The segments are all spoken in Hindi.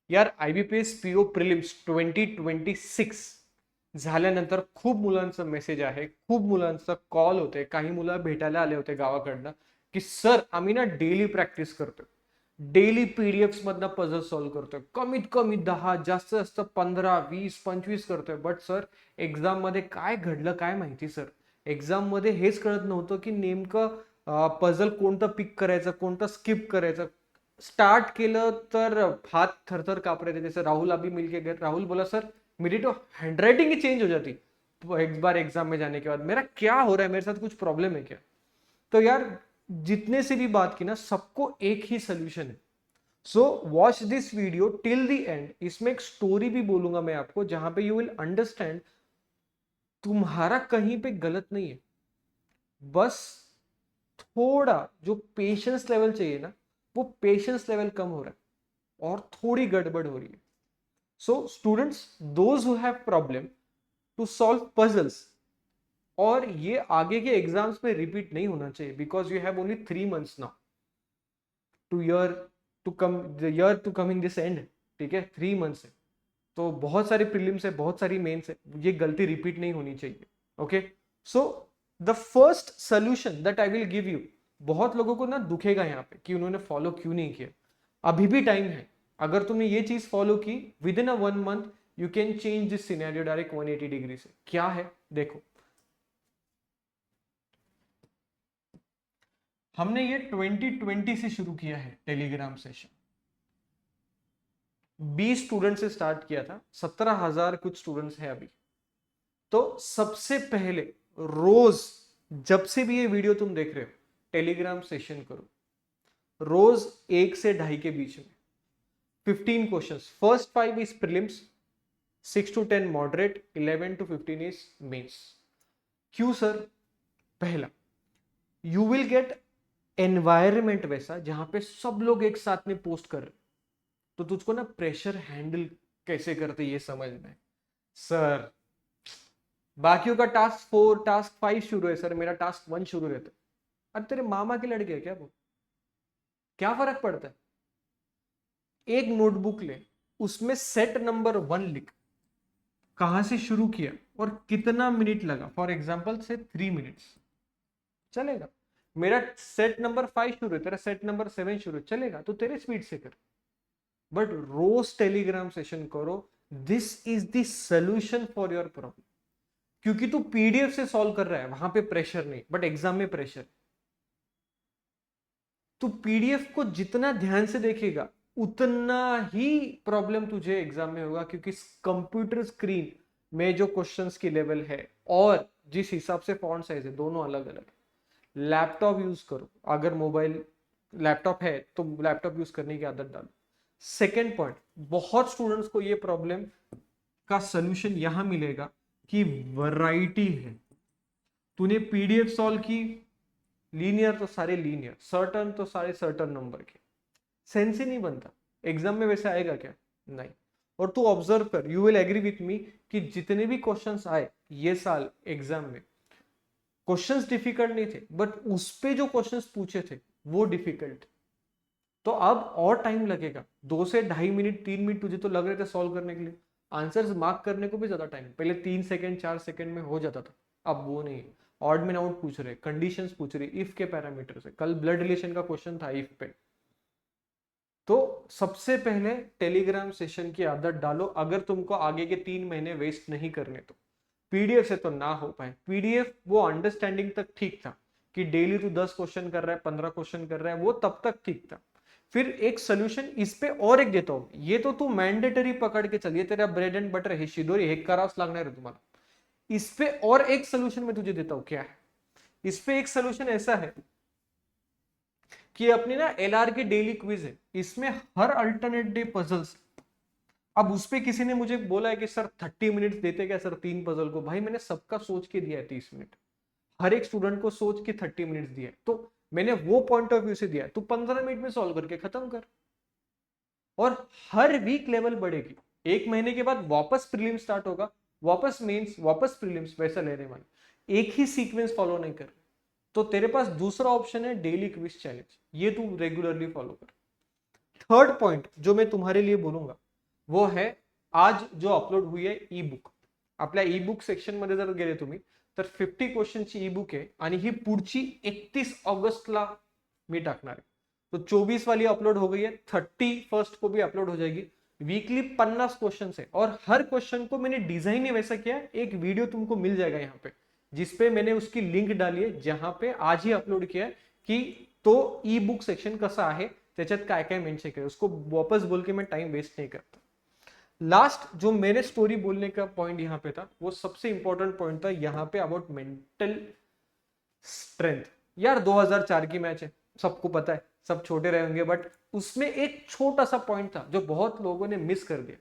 यार IBPS PO प्रिलिम्स 2026 झाल्यानंतर खूप मुलांचा मेसेज आहे, खूप मुलांचा कॉल होते, काही मुलं भेटायला आले होते गावाकडनं की सर आम्ही ना डेली प्रॅक्टिस करतोय, डेली पीडीएफ मधनं पझल सॉल्व्ह करतोय, कमीत कमी 10 जास्त जास्त 15 20 25 करतोय, बट सर एक्झाम मध्ये काय घडलं काय माहिती सर, एक्झाम मध्ये हेच कळत नव्हतं की नेमकं पझल कोणतं पिक करायचं कोणतं स्किप करायचं. स्टार्ट केलं तर हाथ थर कांप रहे थे, जैसे राहुल अभी मिलके गए, राहुल बोला सर मेरी तो हैंडराइटिंग ही चेंज हो जाती एक बार एग्जाम में जाने के बाद, मेरा क्या हो रहा है, मेरे साथ कुछ प्रॉब्लम है क्या. तो यार जितने से भी बात की ना सबको एक ही सोल्यूशन है. So watch this video till the end. इसमें एक स्टोरी भी बोलूंगा मैं आपको जहां पे यू विल अंडरस्टैंड तुम्हारा कहीं पे गलत नहीं है, बस थोड़ा जो पेशेंस लेवल चाहिए ना वो पेशेंस लेवल कम हो रहा है और थोड़ी गड़बड़ हो रही है. So students, those who have problem to solve puzzles, और ये आगे के एग्जाम्स में रिपीट नहीं होना चाहिए because you have only 3 months now to year to come the year to coming this end. ठीक है, 3 months है, तो बहुत सारे प्रीलिम्स है, बहुत सारी मेंस है, ये गलती रिपीट नहीं होनी चाहिए. Okay, so the first solution that I will give you, बहुत लोगों को ना दुखेगा यहाँ पे कि उन्होंने फॉलो क्यों नहीं किया. अभी भी टाइम है, अगर तुमने ये चीज फॉलो की with in a 1 month you can change this scenario direct 180 degree से. क्या है देखो, हमने ये 2020 से शुरू किया है टेलीग्राम सेशन. 20 स्टूडेंट से स्टार्ट किया था, 17,000 कुछ स्टूडेंट्स हैं अभी. तो सबसे पहले रोज जब से भी ये वीडियो तुम देख रहे हो टेलीग्राम सेशन करो, रोज 1 से 2.5 के बीच में 15 questions. First 5 is prelims, 6 to 10 moderate, 11 to 15 is mains. क्यों सर? पहला, यू विल गेट एनवायरमेंट वैसा जहां पे सब लोग एक साथ में पोस्ट कर रहे, तो तुझको ना प्रेशर हैंडल कैसे करते ये समझ में. सर बाकियों का टास्क 4 टास्क 5 शुरू है सर, मेरा टास्क 1 शुरू रहता है. अरे तेरे मामा के लड़के है क्या वो, क्या फर्क पड़ता है. एक नोटबुक ले, उसमें सेट नंबर 1 लिख, कहां से शुरू किया और कितना मिनट लगा. फॉर एग्जाम्पल से 3 मिनट्स चलेगा. मेरा सेट नंबर 5 शुरू है, तेरा सेट नंबर 7 शुरू है, चलेगा, तो तेरे स्पीड से कर. बट रोज टेलीग्राम सेशन करो. This is the solution for your problem. क्योंकि तू पीडीएफ से सॉल्व कर रहा है, वहां पे प्रेशर नहीं, बट एग्जाम में प्रेशर. तू पीडीएफ को जितना ध्यान से देखेगा उतना ही प्रॉब्लम तुझे एग्जाम में होगा, क्योंकि कंप्यूटर स्क्रीन में जो क्वेश्चंस की लेवल है और जिस हिसाब से फॉन्ट साइज है दोनों अलग अलग. लैपटॉप यूज करो, अगर मोबाइल लैपटॉप है तो लैपटॉप यूज करने की आदत डालो. सेकेंड पॉइंट, बहुत स्टूडेंट्स को ये प्रॉब्लम का सोल्यूशन यहां मिलेगा कि वैरायटी है. तूने पीडीएफ सॉल्व की, लीनियर तो सारे लीनियर, सर्टन तो सारे सर्टन नंबर के, सेंस ही नहीं बनता. एग्जाम में वैसे आएगा क्या? नहीं. और तू ऑब्जर्व कर, you will agree with me कि जितने भी क्वेश्चंस आए ये साल एग्जाम में, क्वेश्चंस डिफिकल्ट नहीं थे, बट उस पे जो क्वेश्चंस पूछे थे वो डिफिकल्ट. तो अब और टाइम लगेगा, 2 से 2.5 मिनट 3 मिनट तुझे तो लग रहे थे सॉल्व करने के लिए, आंसर्स मार्क करने को भी ज्यादा टाइम, पहले 3 सेकंड 4 सेकंड में हो जाता था, अब वो नहीं है. ऑड में आउट पूछ रहे, कंडीशंस पूछ रहे, इफ के पैरामीटर से, कल ब्लड रिलेशन का क्वेश्चन था इफ पे. तो सबसे पहले टेलीग्राम सेशन की आदत डालो अगर तुमको आगे के 3 महीने वेस्ट नहीं करने. तो पीडीएफ से तो ना हो पाए. पीडीएफ वो अंडरस्टैंडिंग तक ठीक था कि डेली तू 10 क्वेश्चन कर रहा है, 15 क्वेश्चन कर रहा है, वो तब तक ठीक था. फिर एक सोल्यूशन इस पे और एक देता हूं, ये तो तू मैंडेटरी पकड़ के चलिए, तेरा ब्रेड एंड बटर है, शिदोरी हे करावंच लागणार है तुम्हाला. इस पे और एक सोल्यूशन मैं तुझे देता हूं. क्या है इस पे एक सोल्यूशन? ऐसा है कि अपनी ना एलआर की डेली क्विज है, इसमें हर अल्टरनेट डे पजल्स. अब उस पे किसी ने मुझे बोला है कि सर 30 मिनट्स देते क्या सर 3 पजल को. भाई मैंने सबका सोच के दिया है 30 मिनट, हर एक स्टूडेंट को सोच के 30 मिनट्स दिया है, तो मैंने वो पॉइंट ऑफ व्यू से दिया है. तू 15 मिनट में सॉल्व करके खत्म कर. और हर वीक लेवल बढ़ेगी. 1 महीने के बाद वापस प्रीलिम्स स्टार्ट होगा, वापस मेंस, वापस प्रीलिम्स, वैसा लेने वाले, एक ही सीक्वेंस फॉलो नहीं कर. तो तेरे पास दूसरा ऑप्शन है डेली क्विज चैलेंज, ये तू रेगुलरली फॉलो कर. थर्ड पॉइंट जो मैं तुम्हारे लिए बोलूंगा, वो है आज जो अपलोड हुई आहे ई बुक. आपल्या ई बुक सेक्शन मध्ये जर गेले तुम्ही तर 50 क्वेश्चनची ई बुक आहे आणि ही पुढची 31 ऑगस्टला मी टाकणार आहे. तो 24 वाली अपलोड हो गई है, 31 को भी अपलोड हो जाएगी. वीकली 50 क्वेश्चन है और हर क्वेश्चन को मैंने डिजाइन ही वैसा किया. एक वीडियो तुमको मिल जाएगा यहाँ पे जिसपे मैंने उसकी लिंक डाली है, जहां पे आज ही अपलोड किया है की तो ई बुक सेक्शन कसा आहे, त्याच्यात काय काय मेंशन केलं. उसको वापस बोल के मैं टाइम वेस्ट नहीं करता. लास्ट जो मेरे स्टोरी बोलने का पॉइंट यहाँ पे था, वो सबसे इंपॉर्टेंट पॉइंट था यहाँ पे अबाउट मेंटल स्ट्रेंथ. यार 2004 की मैच है, सबको पता है, सब छोटे रहे होंगे, बट उसमें एक छोटा सा पॉइंट था जो बहुत लोगों ने मिस कर दिया.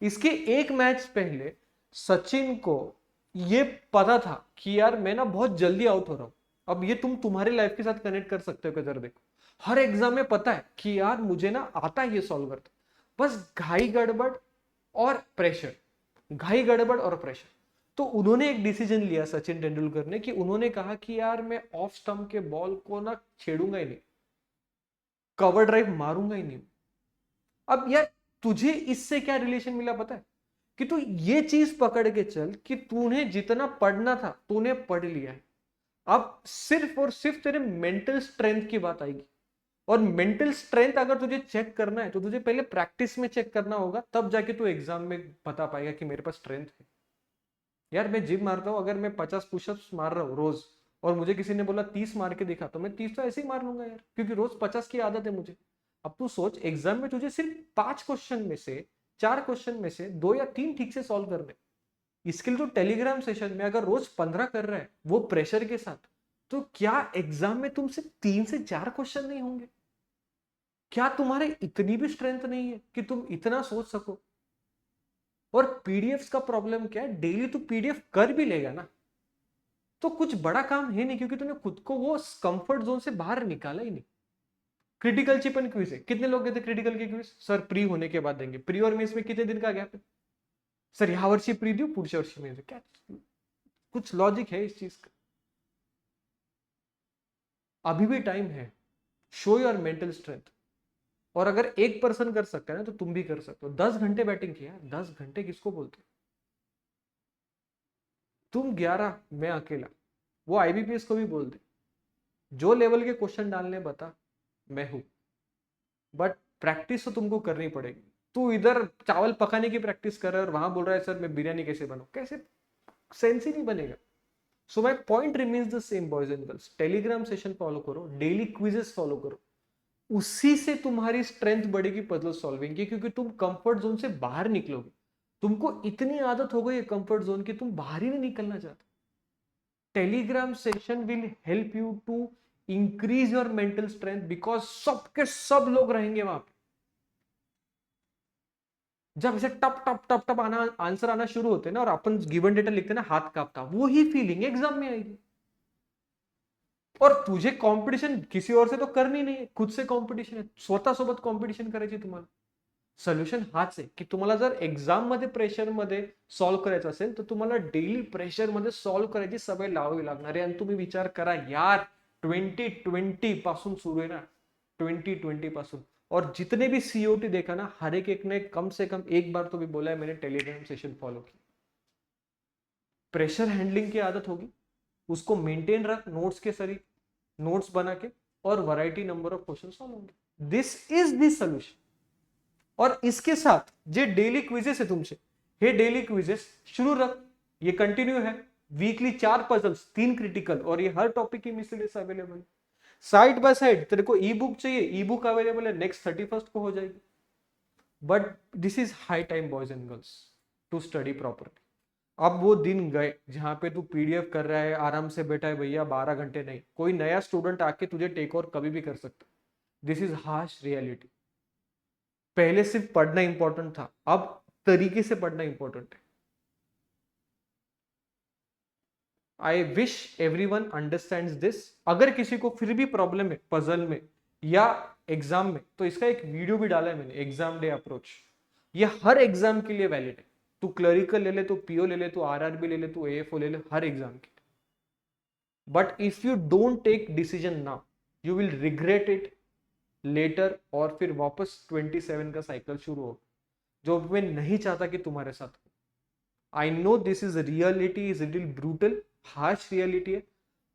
इसके एक मैच पहले सचिन को ये पता था कि यार मैं ना बहुत जल्दी आउट हो रहा हूं. अब ये तुम तुम्हारे लाइफ के साथ कनेक्ट कर सकते हो. किधर देखो, हर एग्जाम में पता है कि यार मुझे ना आता है ये सॉल्व करता, बस घाई गड़बड़ और प्रेशर, घाई गड़बड़ और प्रेशर. तो उन्होंने एक डिसीजन लिया सचिन तेंदुलकर ने कि उन्होंने कहा कि यार मैं ऑफ स्टंप के बॉल को ना छेड़ूंगा ही नहीं, कवर ड्राइव मारूंगा ही नहीं. अब यार तुझे इससे क्या रिलेशन मिला पता है, कि तू ये चीज पकड़ के चल कि तूने जितना पढ़ना था तूने पढ़ लिया है. अब सिर्फ और सिर्फ तेरे मेंटल स्ट्रेंथ की बात आएगी. और मेंटल स्ट्रेंथ अगर तुझे चेक करना है तो तुझे पहले प्रैक्टिस में चेक करना होगा, तब जाके तू एग्जाम में बता पाएगा कि मेरे पास स्ट्रेंथ है. यार मैं जिम मारता हूं, अगर मैं 50 पुशअप्स मार रहा हूँ रोज और मुझे किसी ने बोला 30 मार के दिखा, तो मैं 30 तो ऐसे ही मार लूंगा यार, क्योंकि रोज 50 की आदत है मुझे. अब तू सोच, एग्जाम में तुझे सिर्फ 5 क्वेश्चन में से 4 क्वेश्चन में से 2 या 3 ठीक से सॉल्व करने. इसके लिए तो टेलीग्राम सेशन में अगर रोज 15 कर रहा है वो प्रेशर के साथ, तो क्या एग्जाम में तुमसे 3 से 4 क्वेश्चन नहीं होंगे? क्या तुम्हारे इतनी भी स्ट्रेंथ नहीं है कि तुम इतना सोच सको? और पीडीएफ का प्रॉब्लम क्या है, डेली तू पीडीएफ कर भी लेगा ना तो कुछ बड़ा काम है नहीं, क्योंकि तूने खुद को वो कंफर्ट जोन से बाहर निकाला ही नहीं. क्रिटिकल चिप एंड क्विज है, कितने लोग गए थे क्रिटिकल के क्विज? सर प्री होने के बाद देंगे. प्री और मेंस में कितने दिन का गैप है? सर ह्या वर्षी प्री देऊ, पुढच्या वर्षी मेंस. क्या कुछ लॉजिक है इस चीज का? अभी भी टाइम है. Show your mental strength. और अगर एक पर्सन कर सकता है ना तो तुम भी कर सकते हो. 10 घंटे बैटिंग किया, 10 घंटे किसको बोलते हो? तुम 11, मैं अकेला. वो आईबीपीएस को भी बोल दे, जो लेवल के क्वेश्चन डालने बता, मैं हूं. बट प्रैक्टिस तो तुमको करनी पड़ेगी. तू इधर चावल पकाने की प्रैक्टिस कर रहा है और वहां बोल रहा है सर मैं बिरयानी कैसे बनाऊं, कैसे? सेंस ही नहीं बनेगा. So my point remains the same boys and girls. Telegram session follow करो, डेली क्विजेस फॉलो करो, उसी से तुम्हारी स्ट्रेंथ बढ़ेगी पजल सॉल्विंग की, क्योंकि तुम कंफर्ट जोन से बाहर निकलोगे. तुमको इतनी आदत हो गई है कंफर्ट जोन की, तुम बाहर ही नहीं निकलना चाहते. Telegram session will help you to increase your mental strength, because सबके सब लोग रहेंगे वहां पे. जब इसे टप टप टप टप आना आंसर आना शुरू होते ना और अपन गिवन डेटा लिखते ना हाथ कांपता, वो ही फीलिंग एग्जाम में आएगी. और तुझे कॉम्पिटिशन किसी और से तो करनी नहीं है, खुद से कॉम्पिटिशन है. स्वतः सोबत कॉम्पिटिशन करायची तुम्हाला. सोल्युशन हाच आहे की तुम्हाला जर एक्झाम मध्ये प्रेशर मध्ये सॉल्व्ह करायचं असेल तर तुम्हाला डेली प्रेशर मध्ये सॉल्व्ह करायची सवय लावावी लागणार आहे. आणि तुम्ही विचार करा यार, 2020 पासून सुरू आहे ना, 2020 पासून, और जितने भी सीओटी देखा ना, हर एक ने कम से कम एक बार तो भी बोला है मैंने टेलीग्राम सेशन फॉलो की. प्रेशर हैंडलिंग की आदत होगी, उसको मेंटेन रख, नोट्स के सरी नोट्स बना के, और variety number of question solve होंगे. This is the solution. और इसके साथ जे डेली क्विजेस है तुमसे, हे डेली क्विजेस शुरू रख, ये कंटिन्यू है. वीकली 4 पजल्स, 3 क्रिटिकल, और ये हर टॉपिक की मिसलेनियस अवेलेबल है. साइड बाय साइड तेरे को ई बुक चाहिए, ई बुक अवेलेबल है, नेक्स्ट 31 को हो जाएगी. But this is high time boys and girls to study properly. अब वो दिन गए जहां पे तू पीडीएफ कर रहा है, आराम से बैठा है भैया 12 घंटे. नहीं, कोई नया स्टूडेंट आके तुझे टेक ओवर कभी भी कर सकता. This is harsh reality. पहले सिर्फ पढ़ना इंपॉर्टेंट था, अब तरीके से पढ़ना इंपॉर्टेंट है. I wish everyone understands this. अगर किसी को फिर भी प्रॉब्लम है पजल में या एग्जाम में, तो इसका एक वीडियो भी डाला है मैंने, एग्जाम डे अप्रोच. ये हर एग्जाम के लिए वैलिड है. तू क्लरिकल ले ले, तू पीओ ले ले, तू आरआरबी ले ले, तू एएफओ ले ले, हर एग्जाम के लिए. But if you don't take decision now, you will regret it later, और फिर वापस 27 का साइकिल शुरू हो. जो मैं नहीं चाहता कि तुम्हारे साथ हो। I know this is reality, is little brutal, harsh reality है,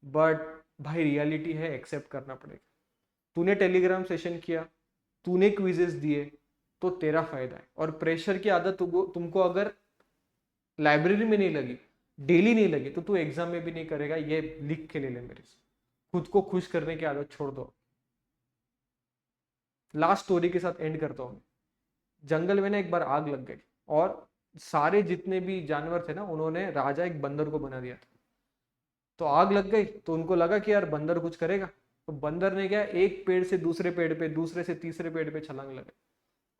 बट भाई रियलिटी है, एक्सेप्ट करना पड़ेगा। तूने टेलीग्राम सेशन किया, तूने क्विजेस दिए, तो तेरा फायदा है। और प्रेशर की आदत तुमको अगर लाइब्रेरी में नहीं लगी, डेली नहीं लगी, तो तू एग्जाम में भी नहीं करेगा। ये लिख के ले ले मेरे से। खुद को खुश करने की आदत छोड़ दो। लास्ट स्टोरी के साथ एंड करता हूँ। जंगल में ना एक बार आग लग गई, और सारे जितने भी जानवर थे ना, उन्होंने राजा एक बंदर को बना दिया था। तो आग लग गई, तो उनको लगा कि यार बंदर कुछ करेगा। तो बंदर ने क्या, एक पेड़ से दूसरे पेड़ पे, दूसरे से तीसरे पेड़ पे छलांग लगे।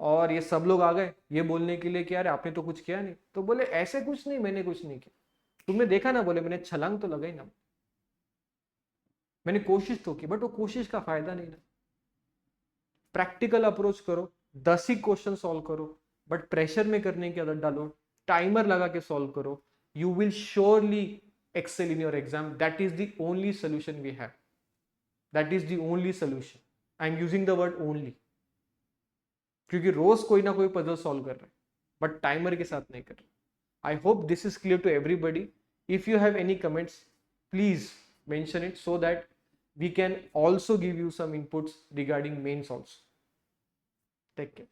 और ये सब लोग आ गए ये बोलने के लिए कि यार आपने तो कुछ किया नहीं। तो बोले ऐसे कुछ नहीं, मैंने कुछ नहीं किया, तुमने देखा ना। बोले मैंने छलांग तो लगाई ना, मैंने कोशिश तो की, बट वो कोशिश का फायदा नहीं ना। प्रैक्टिकल अप्रोच करो, 10 ही क्वेश्चन सॉल्व करो, बट प्रेशर में करने की आदत डालो। टाइमर लगा के सॉल्व करो। You will surely excel in your exam. That is the only solution we have. That is the only solution. I am using the word only, क्योंकि रोज कोई ना कोई पजल सॉल्व कर रहे हैं, बट टाइमर के साथ नहीं कर रहे। I hope this is clear to everybody. If you have any comments, please mention it so that we can also give you some inputs regarding mains also. Take care.